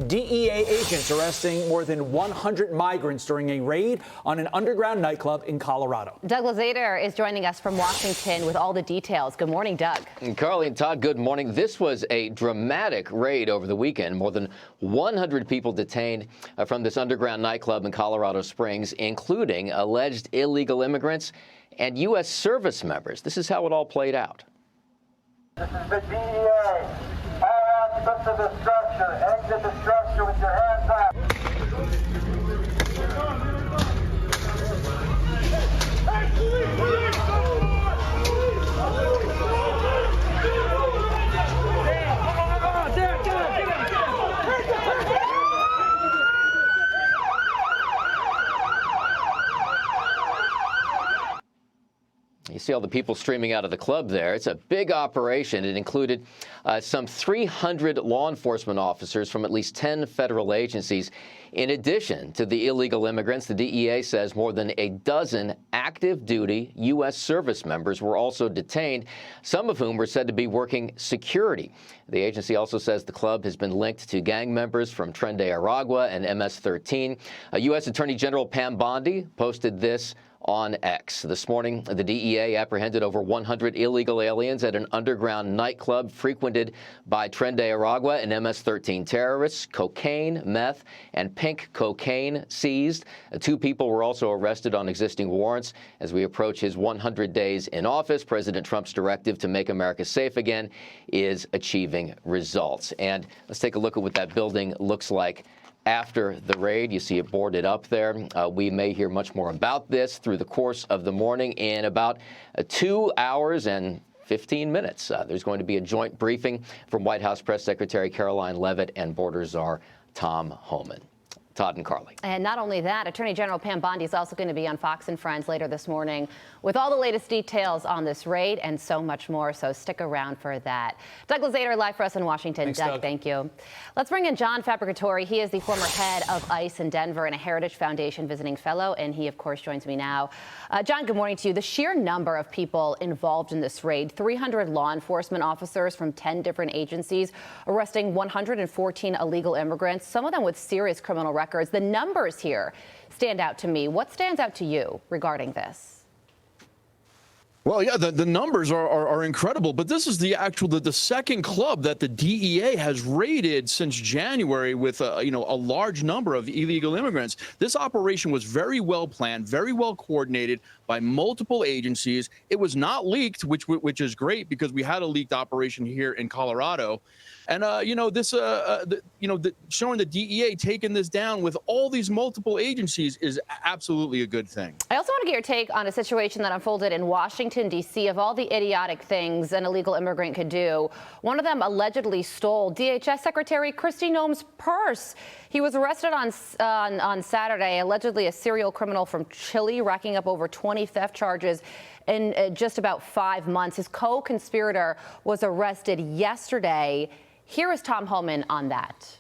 DEA agents arresting more than 100 migrants during a raid on an underground nightclub in Colorado. Doug Luzader is joining us from Washington with all the details. Good morning, Doug. Carly and Todd, good morning. This was a dramatic raid over the weekend. More than 100 people detained from this underground nightclub in Colorado Springs, including alleged illegal immigrants and U.S. service members. This is how it all played out. This is the DEA. All aspects of the structure. Exit the structure with your hands up. You see all the people streaming out of the club there. It's a big operation. It included some 300 law enforcement officers from at least 10 federal agencies. In addition to the illegal immigrants, the DEA says more than a dozen active duty U.S. service members were also detained, some of whom were said to be working security. The agency also says the club has been linked to gang members from Tren de Aragua and MS-13. U.S. Attorney General Pam Bondi posted this on X. This morning, the DEA apprehended over 100 illegal aliens at an underground nightclub frequented by Tren de Aragua and MS-13 terrorists. Cocaine, meth, and pink cocaine seized. 2 people were also arrested on existing warrants. As we approach his 100 days in office, President Trump's directive to make America safe again is achieving results. And let's take a look at what that building looks like after the raid. You see it boarded up there. We may hear much more about this through the course of the morning. In about 2 hours and 15 minutes, there's going to be a joint briefing from White House Press Secretary Caroline Leavitt and Border Czar Tom Homan. Todd and Carly. And not only that, Attorney General Pam Bondi is also going to be on Fox and Friends later this morning with all the latest details on this raid and so much more. So stick around for that. Doug Luzader live for us in Washington. Thanks, Doug, thank you. Let's bring in John Fabbricatore. He is the former head of ICE in Denver and a Heritage Foundation visiting fellow. And he, of course, joins me now. John, good morning to you. The sheer number of people involved in this raid, 300 law enforcement officers from 10 different agencies, arresting 114 illegal immigrants, some of them with serious criminal records. The numbers here stand out to me. What stands out to you regarding this? Well, yeah, the numbers are incredible, but this is the second club that the DEA has raided since January with a large number of illegal immigrants. This operation was very well planned, very well coordinated by multiple agencies. It was not leaked, which is great because we had a leaked operation here in Colorado. And, showing the DEA taking this down with all these multiple agencies is absolutely a good thing. I also want to get your take on a situation that unfolded in Washington, D.C. Of all the idiotic things an illegal immigrant could do, one of them allegedly stole DHS Secretary Kristi Noem's purse. He was arrested on Saturday, allegedly a serial criminal from Chile, racking up over 20 theft charges in just about 5 months. His co-conspirator was arrested yesterday. Here is Tom Homan on that.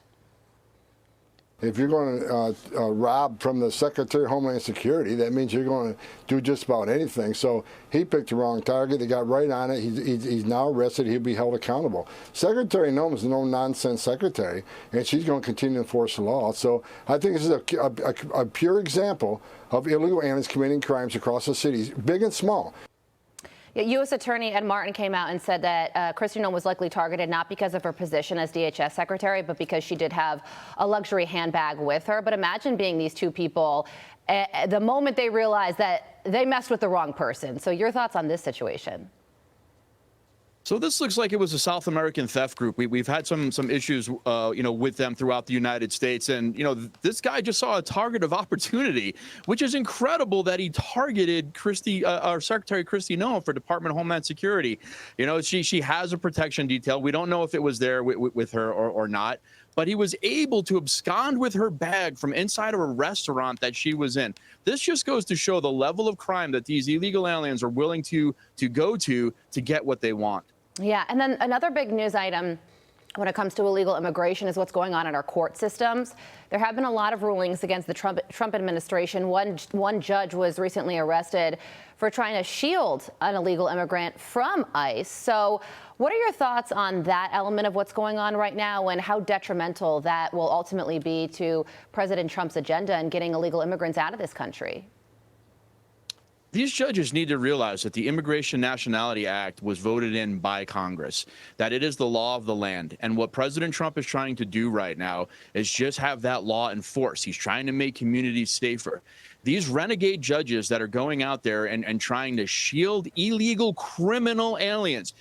If you're going to rob from the Secretary of Homeland Security, that means you're going to do just about anything. So he picked the wrong target. They got right on it. He's now arrested. He'll be held accountable. Secretary Noem is a no-nonsense secretary, and she's going to continue to enforce the law. So I think this is a pure example of illegal aliens committing crimes across the cities, big and small. U.S. Attorney Ed Martin came out and said that Kristi Noem was likely targeted not because of her position as DHS secretary, but because she did have a luxury handbag with her. But imagine being these two people the moment they realized that they messed with the wrong person. So your thoughts on this situation? So this looks like it was a South American theft group. We've had some issues, with them throughout the United States. And, this guy just saw a target of opportunity, which is incredible that he targeted our Secretary Kristi Noem for Department of Homeland Security. She has a protection detail. We don't know if it was there with her or not. But he was able to abscond with her bag from inside of a restaurant that she was in. This just goes to show the level of crime that these illegal aliens are willing to go to get what they want. Yeah, and then another big news item when it comes to illegal immigration is what's going on in our court systems. There have been a lot of rulings against the Trump administration. One judge was recently arrested for trying to shield an illegal immigrant from ICE. So what are your thoughts on that element of what's going on right now and how detrimental that will ultimately be to President Trump's agenda and getting illegal immigrants out of this country? These judges need to realize that the Immigration Nationality Act was voted in by Congress, that it is the law of the land. And what President Trump is trying to do right now is just have that law enforced. He's trying to make communities safer. These renegade judges that are going out there and trying to shield illegal criminal aliens,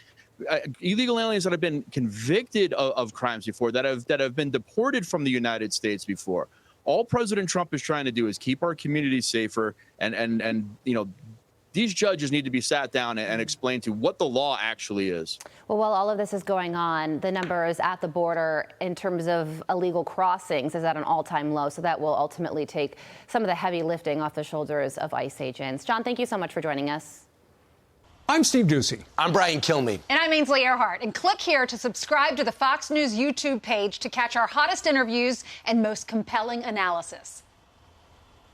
illegal aliens that have been convicted of crimes before, that have been deported from the United States before. All President Trump is trying to do is keep our communities safer, and you know, these judges need to be sat down and explained to what the law actually is. Well, while all of this is going on, the numbers at the border in terms of illegal crossings is at an all-time low, so that will ultimately take some of the heavy lifting off the shoulders of ICE agents. John, thank you so much for joining us. I'm Steve Ducey. I'm Brian Kilmeade. And I'm Ainsley Earhart. And click here to subscribe to the Fox News YouTube page to catch our hottest interviews and most compelling analysis.